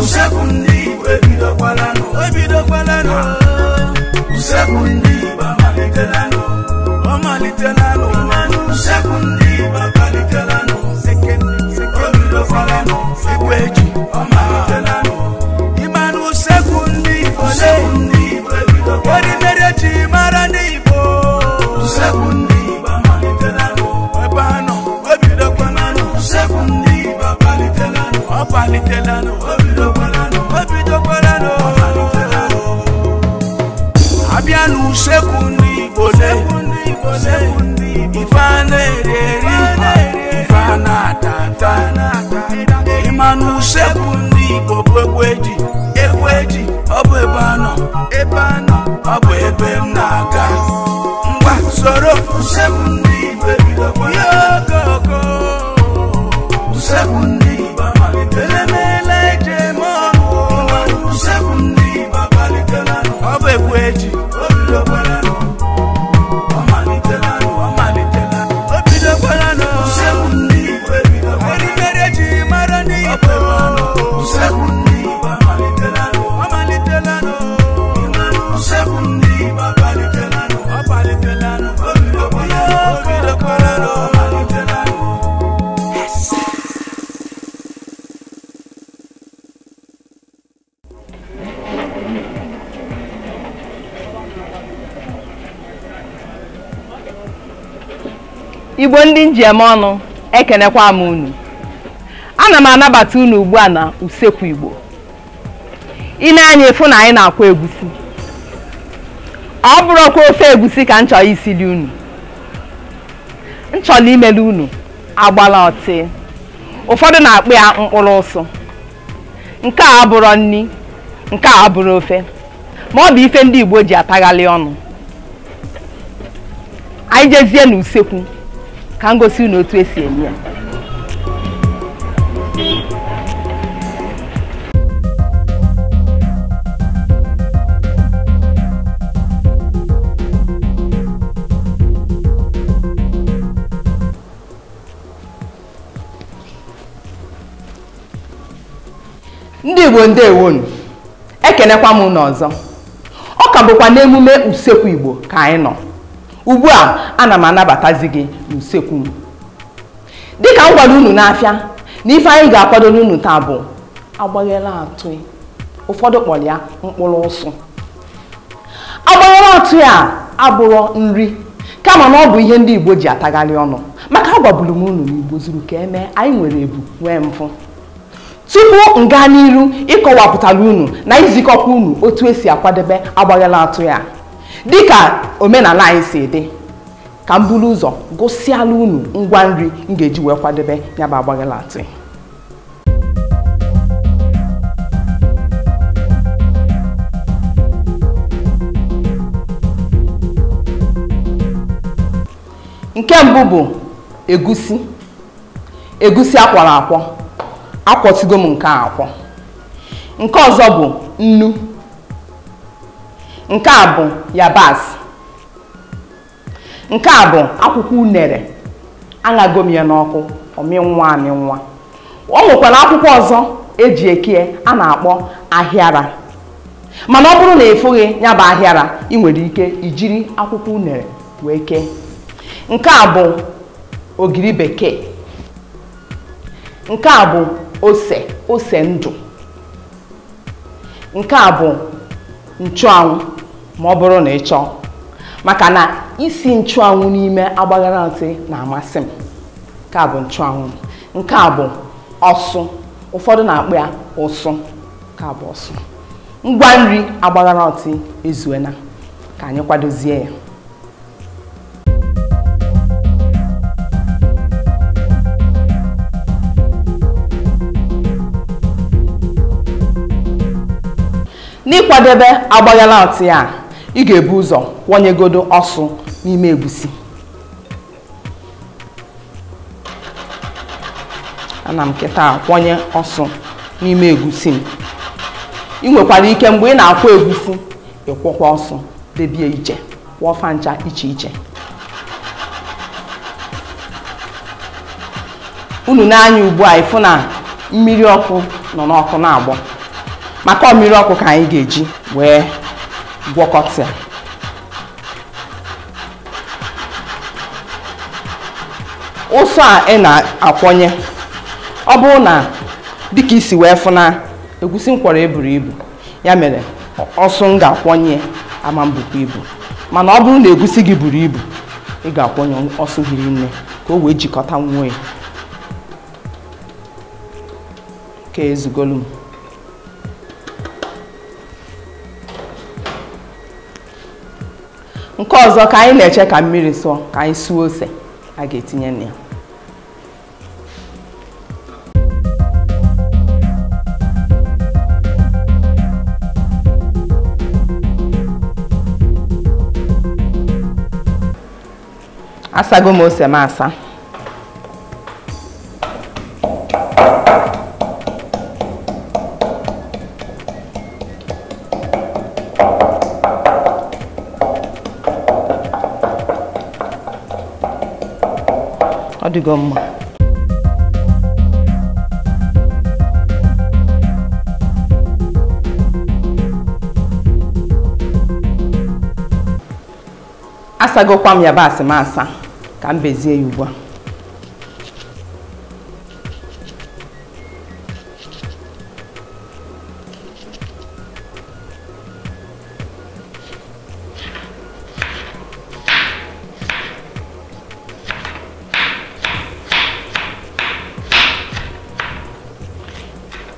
Usekwu Igbo ebidokwanụ Usekwu Igbo amalitelanụ Usekwu Igbo amalitelanụ ebidokwanụ ekweji amalitelanụ Imanu Usekwu Igbo ebidokwanụ Odimerechi mara n'Igbo Usekwu Igbo amalitelanụ ebano ebidokwanụ Usekwu Igbo amalitelanụ opalitelanụ ebidokwanụ Abianu Usekwu Igbo Ifeoma Esione Imanu Usekwu Igbo ekweji obu ebano obu ebe m na-aga ngwa soro Usekwu Igbo ebidokwanụ Usekwu Igbo amalitelanụ Usekwu Igbo amalitelanụ obu ekweji ebidokwanụ amalitelanụ Usekwu Igbo ebidokwanụ Odimerechi mara n'Igbo Usekwu Igbo amalitelanụ Usekwu Igbo amalitelanụ ebidokwanụ Igbo ndị njem ọnụ ekenekwa m unu. Ana m anabata unu ugbu a na Usekwu Igbo. Ine anya efu na anyị na-akwa egusi. Ọ bụrụkwa ofe egusi ka m chọrọ isili unu. M chọrọ imelu unu agbala ọtị. Ụfọdụ na-akpọ ya mkpụrụ ụsụ. Nke a abụrụ nni, nke a abụrụ ofe. Ma ọ bụ ife ndị Igbo ji ataghalị ọnụ. Anyị jezie n'usekwu ka m gosi unu otu esi eme ya. Ndị Igbo ndewonu, ekenekwa m unu ọzọ. Ọ ka bụkwa n'emume Usekwu Igbo ka anyị nọ. Ugbu a ana m anabatazi gị n'usekwu m. Dịka m gwara unu n'afịa na ife anyị ga-akwado unu taa bụ agbaghela atụi. Ụfọdụ kpọrọ ya mkpụrụ ụsụ. Agbaghela atụi a abụrụ nri kama na ọ bụ ihe ndị Igbo ji atagharị ọnụ. Maka agwaburu m unu n'Igbo zuru ka eme anyị nwere ebu nwee mfụ. Tupu m gaa n'iru ịkọwapụtara unu na izikọkwa unu otu esi akwadebe agbaghela atụi a dịka omenala anyị si dị, ka m buru ụzọ gụsịala unu ngwa nri m ga-eji wee kwadebe ya bụ agbaghela atụi. Nke mbụ bụ egusi akwọrọ akwọ. Akwọtigo m nke a akwọ. Nke ọzọ bụ nnu. Nke a bụ yabasị. Nke a bụ akwụkwọ unere. Aṅago m ya n'ọkụ ọmịnwa amịnwa. O nwekwara akwụkwọ ọzọ eji eke a na-akpọ ahịara. Mana ọ bụrụ na ịfụghị ya bụ ahịara, ị nwere ike ijiri akwụkwọ unere wee kee. Nke a bụ ogiri bekee. Nke a bụ ose ndụ. Nke a bụ nchụanwụ ma ọ bụrụ na ị chọọ, maka na isi nchụanwụ n'ime agbaghela atụi na-amasị m. Nke a bụ nchụanwụ. Nke a bụ ọsụ. Ụfọdụ na-akpọ ya ụsụ. Nke a bụ ọsụ. Ngwa nri agbaghela atụi ezuena ka anyị kwadozie ya. N'ịkwadebe agbaghela atụi a, ị ga-ebu ụzọ kwọnyegodo ọsụ n'ime egusi. Ana m kịta kwọnye ọsụ n'ime egusi m. Ị nwekwara ike mgbe ị na-akwọ egusi ịkwọkwa ọsụ debie iche, kwọfa ncha iche iche. Unu na-anya ugbu a ịfụ na mmiri ọkụ nọ n'ọkụ na-agbọ. maka mmiri ọkụ ka anyị ga-eji wee gwọkọta ya. Ụsọ a ị na-akwọnye, ọ bụrụ na dịka isi wee fụ na egusi nkwọrọ eburu ibu, ya mere ọsọ m ga-akwọnye ama mbukwa ibu. Mana ọ bụrụ na egusi gị buru ibu, ị ga-akwọnye ọsọ hiri nne ka o wee jikọta nwa ya. Ka ezugolu m. Nke ọzọ ka anyị na-eche ka mmiri sụọ, ka anyị suo ose a ga-etinye na ya. Asago m ose m asa. Ọ dịgo mma. Asagokwa m yabasị m asa ka m bezie ya ugbu a.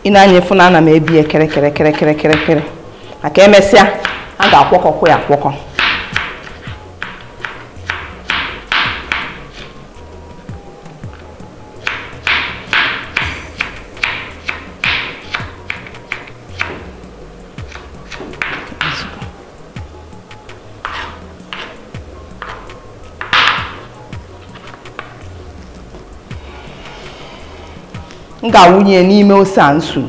Ị na-anya efu na ana m ebie kere maka emesịa a ga-akwọkọkwa ya akwọkọ. M ga-awụnye n'ime ose a nsu.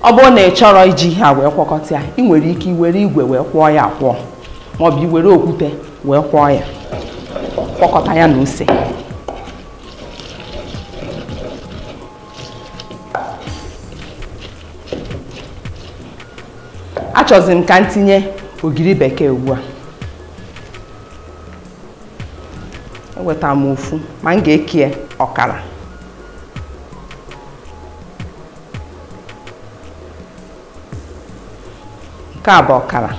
Ọ bụrụ na ị chọrọ iji ha wee kwọkọta ya, ị nwere ike iwere igwe wee kwọọ ya akwọ, ma ọ bụ iwere okwute wee kwọọ ya, kwọkọta ya na ose. Achọzi m ka m tinye ogiri bekee ugbu a. Ewetara m ofu, ma m ga-eke ọkara. Nke a bụ ọkara.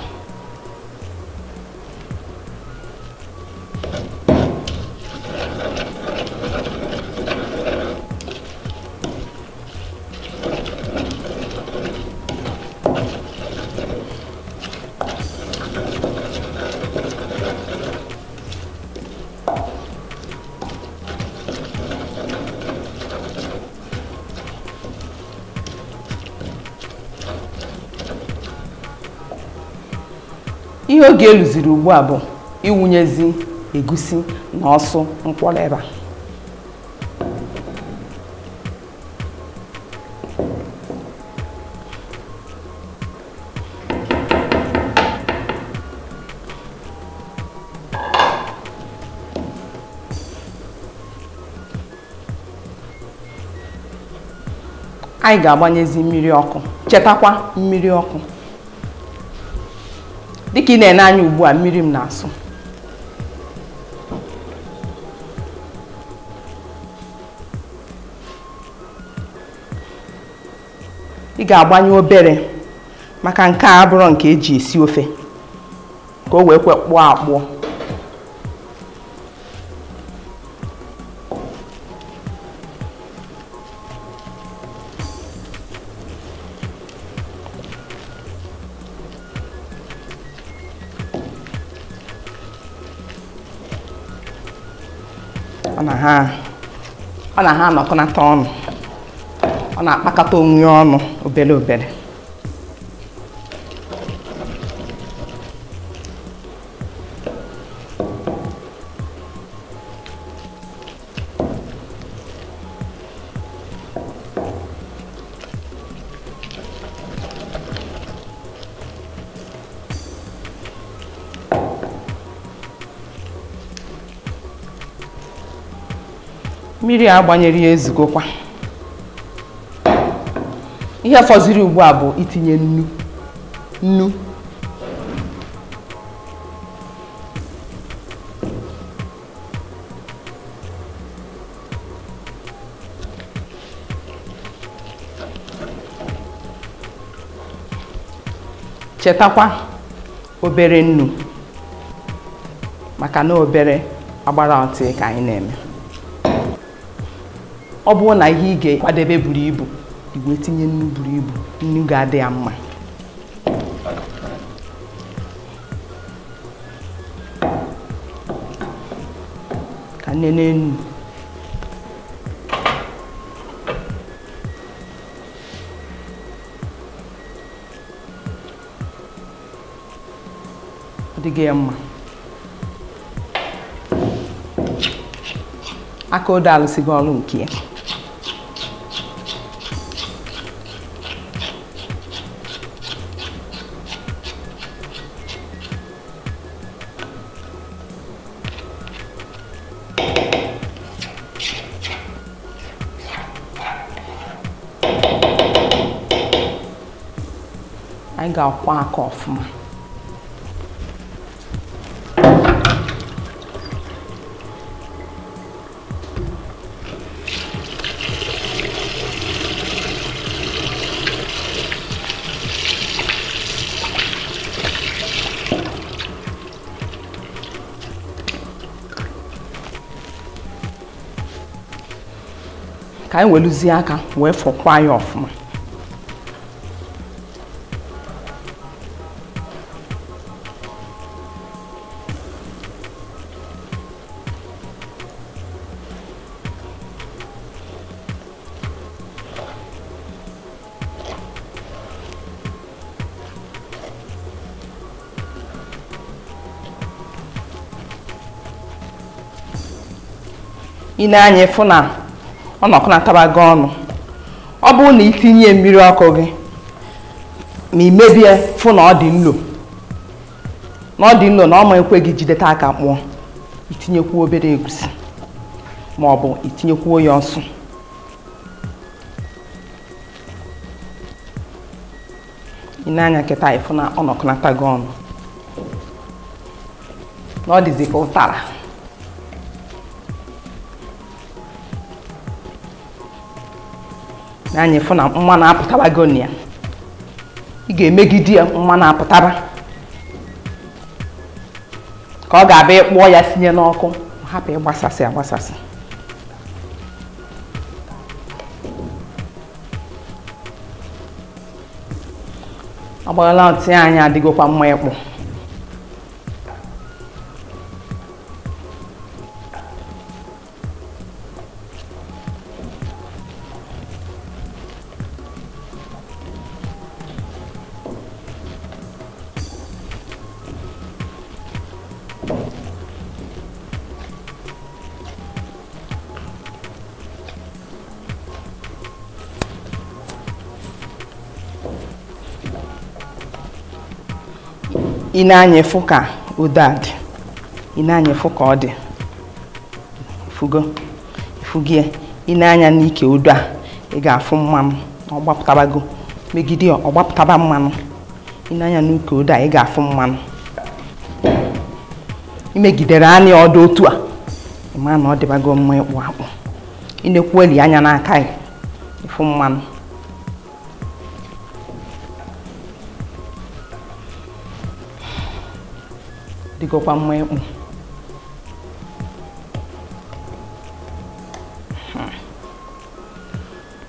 Ihe oge eluziri ugbu a bụ iwunyezi egusi na ọsụ nkwọrọ ebe a. Anyị ga-agbanyezi mmiri ọkụ. Chetakwa mmiri ọkụ. Dịka ị na-ene anya ugbu a, mmiri m na-asụ. Ị ga-agbanye obere maka nke a abụrụ nke eji esi ofe, ka o wee kpụọ akpụọ. ọ na ha anọkọnata ọnụ, ọ na-akpakọta onwe ya ọnụ obere obere. Mmiri a gbanyere ya ezugokwa. Ihe fọziri ugbu a bụ itinye nnu. Chetakwa obere nnu maka na obere agbara Atui ka anyị na-eme. Ọ bụrụ na ihe ị ga-akwadebe buru ibu, igwe tinye nnu buru ibu, nnu ga-adị ya mma. Ka nene nnu. Ọ dịghị ya mma. Aka odo alụsigo ọrụ nke ya. Anyị ga-akwọ aka ọfụma. Ka anyị weluzie aka wee fọkwa ya ọfụma. Ị na-anya fụ na ọ nọkọnatabago ọnụ. Ọ bụrụ na itinye mmiri ọkụ gị ma imebie fụ na ọ dị nlo na ọ ma ekwe gị jideta aka kpụọ, itinyekwu obere egusi ma ọ bụ itinyekwu ya ọsụ. Ị na-anya kịta ịfụ na ọ nọkọnatago ọnụ, na ọ dịzi ka ụtara. Anyị fụ na mmanụ apụtabago na ya. Ị ga-emegide ya mmanụ apụtaba ka ọ ga-abịa ịkpụọ ya sinye n'ọkụ, hapụ ịgbasasị agbasasị. Agbara Atui anyị adịgokwa mma ịkpụ. Ị na-anya fụ ka odo a dị. Ị na-anya fụ ka ọ dị. Ifugie. Ị na-anya n'ike odo a, ị ga-afụ mmanụ na ọ gbapụtabago. Megide ya ọ gbapụtaba mmanụ. Ị na-anya n'ike odo a, ị ga-afụ mmanụ. Imegidere anya ọdụ otu a, ị ma na ọ dịbago mma ịkpụ akpụ. Ị na-ekweli anya n'aka ya, ịfụ mmanụ. Dịgokwa mma ịkpụ.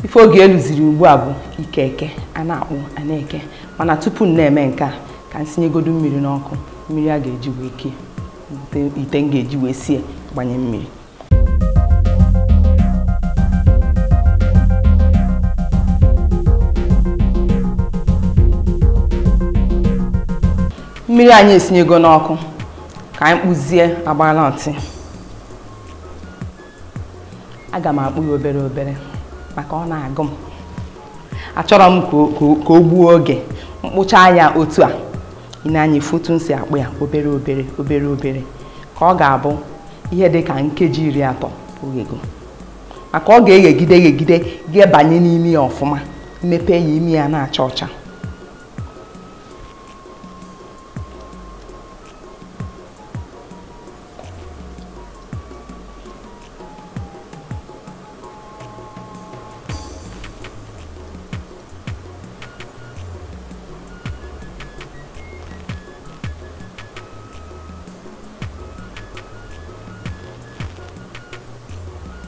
Ife oge eluziri ugbu a bụ ike a na-akpụ a na-eke, mana tupu m na-eme nke a ka m sinyegodu mmiri n'ọkụ. Mmiri a ga-eji wee kee, ite m ga-eji wee sie gbanye mmiri. mmiri anyị esinyego n'ọkụ ka anyị kpụzie agbara ọtị. Aga m akpụ ya obere obere maka ọ na-agụ m. Achọrọ m ka o gbuo oge mkpụcha ya otu a. Ị na-anya foto nsi akpụ ya obere obere ka ọ ga-abụ ihe dị ka nkeji 30 oghego. Maka ọ ga-eghegide ga-ebanye n'ime ya ọfụma, mmepe ya imi ya na-acha ọcha.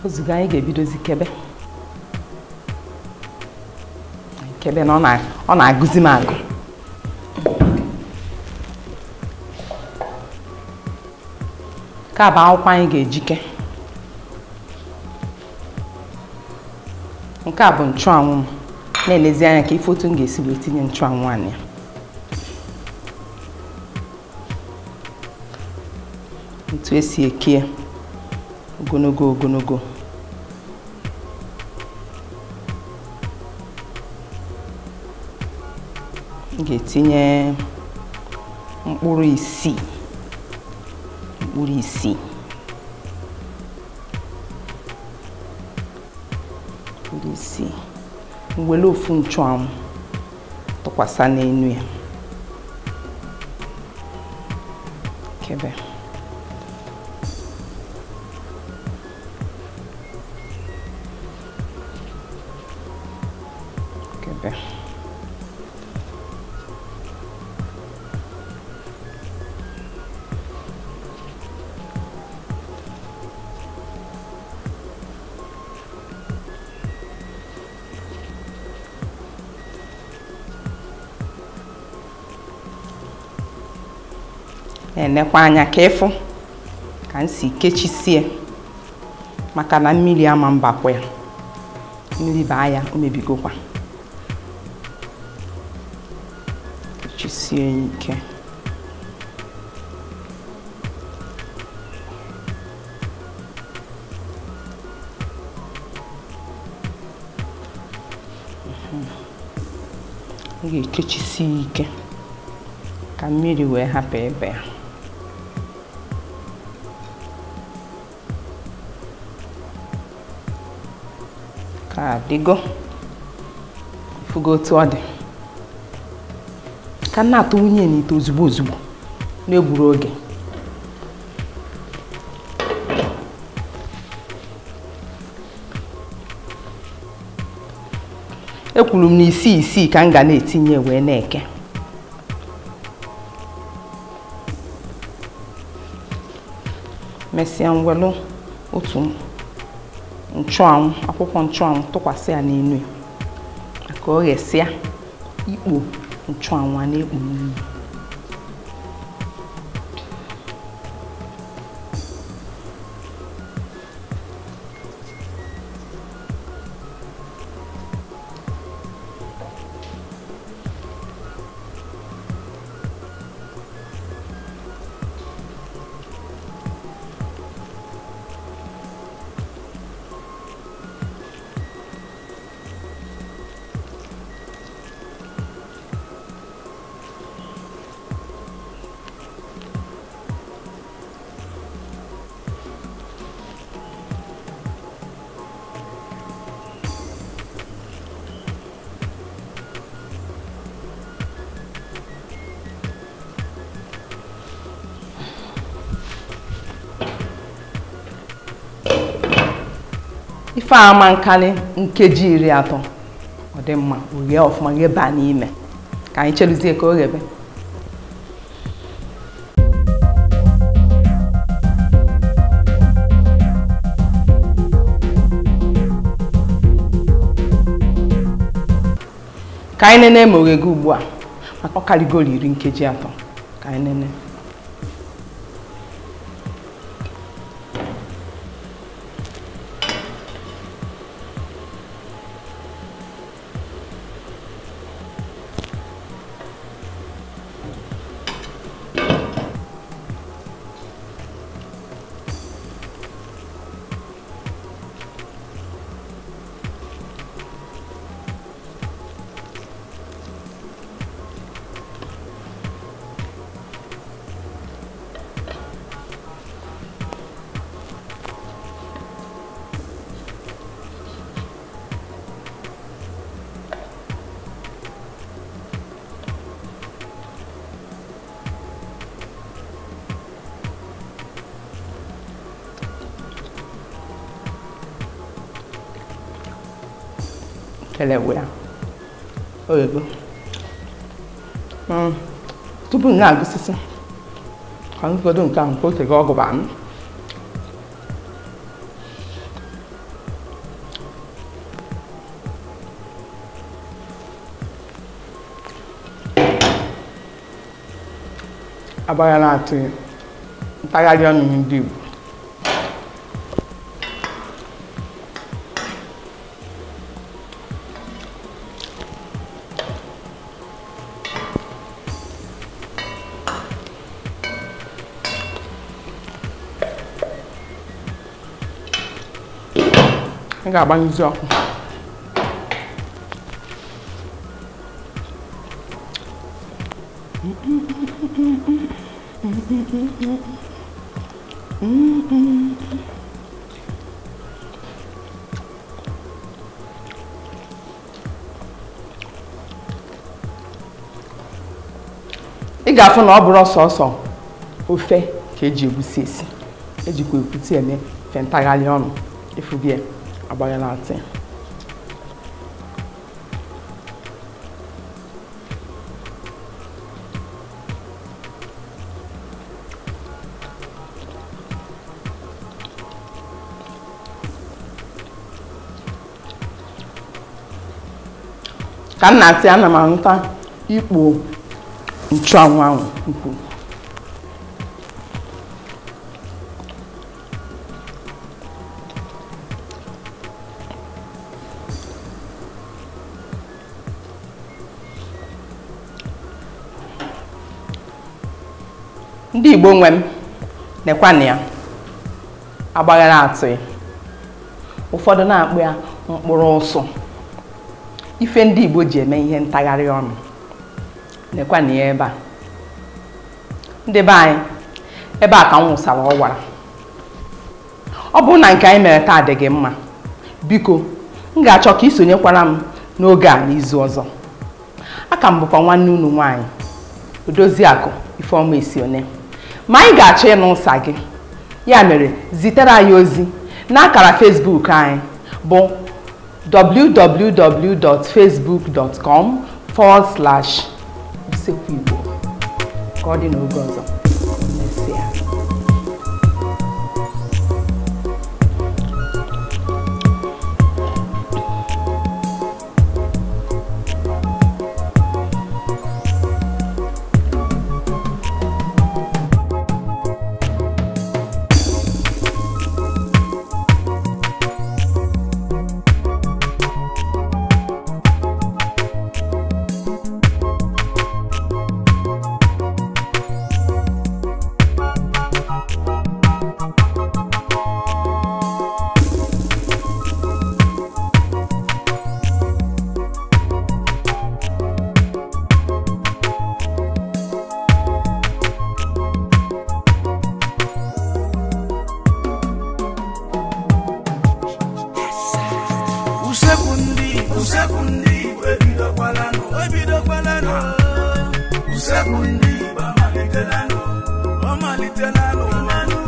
Ozugbo anyị ga-ebidozi kebe na ọ na-agụzi m agụ. Ka bụ akwụkwọ anyị ga-ejike. Nke a bụ nchụanwụ m. Na-elezi anya ka ife otu m ga-esi wee tinye nchụanwụ a ya. Otu esi eke ogologo. M ga-etinye mkpụrụ isii. Wele ofu nchụanwụ tụkwasị n'enu ya. Kebe. Enekwa anya ka ịfụ ka m si kechisie maka na mmiri ama mbakwa ya. Mmiri baa ya o mebigokwa. Kechisie ike. M ga-ekechisi ike ka mmiri wee hapụ ebe ya. Ka adịgo ifugo otu ọ dị. Ka na-atụ nwunye n'ite ozugbo na-egburu oge. Ekwuru m na isii ka m ga na-etinye wee na-eke. Mesịa nwelu otu nchụanwụ, akwụkwọ nchụanwụ tụkwasị ya n'enu ya maka ọ ghesịa ikpo nchụanwụ a na-ekpu n'iyi. Ife ama nkali nkeji 30 ọ dị mma oghe ọfụma gheba n'ime ka anyị cheluzie ka o ghebe. Ka anyị nene ma oghego ugbu a maka ọ karịgoro 10 nkeji 3 ka anyị nene. kelewe ya oyego tupu m na-agụsịsị ka ngodo nke ahụ ka o tego ọgụ ba m Agbara na-atụ mpaghara ọnụ ndị Igbo ị ga-agbanyụzi ọkụ ị ga-afụ na ọ bụrụ ọsọ ofe ka eji egusi esi ejikwa ekwuti eme fe ntagharị ọnụ efubie Agbara na-atụ ka m na-atị ana m ahụta ikpo nchụanwụ ahụ ukwu ndị Igbo nwe m nekwana ya Agbara na-atụ ụfọdụ na-akpụ ya mkpụrụ ụsụ ife ndị Igbo ji eme ihe ntagharị ọnụ nekwana ya ebe a ndị be anyị ebe a ka m wụsara ọwara ọ bụrụ na nke anyị mere taa dị gị mma biko m ga-achọ ka isonyekwara m n'oge a n'izu ọzọ aka m bụkwa nwanne unu nwaanyị Odoziakụ Ifeoma Esione ma anyị ga-achọ ịnụ ụsa gị ya mere zitere anyị ozi n'akara Facebook anyị bụ www.facebook.com/Usekwu Igbo ka ọ dị n'oge ọzọ. Mesịa. Usekwu Igbo ebidokwalano Usekwu Igbo amalitelano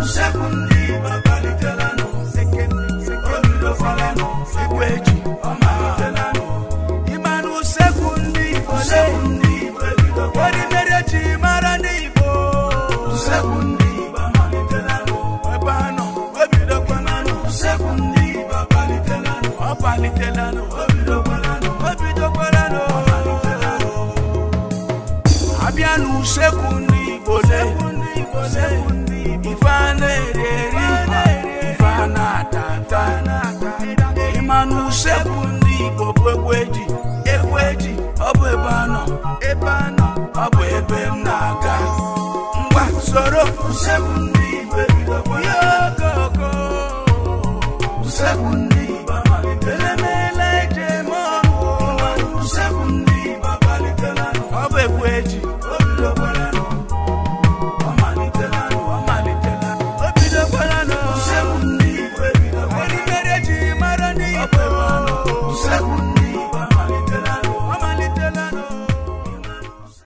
Usekwu Igbo amalitelano ebidokwalano ekweji amalitelano Imanu Usekwu Igbo ebidokwalano Odimerechi mara n'Igbo Usekwu Igbo amalitelano ebano ebidokwalano Usekwu Igbo amalitelano apalitelano Abianu Usekwu Igbo Ifeana ereri Ifeana atata Imanu Usekwu Igbo bụ ekweji ọ bụ ebe anọ ọ bụ ebe m na-aga ngwa soro Usekwu Igbo ebidokwalano Usekwu Igbo amalitelano Usekwu Igbo amalitelano ọ bụ ekweji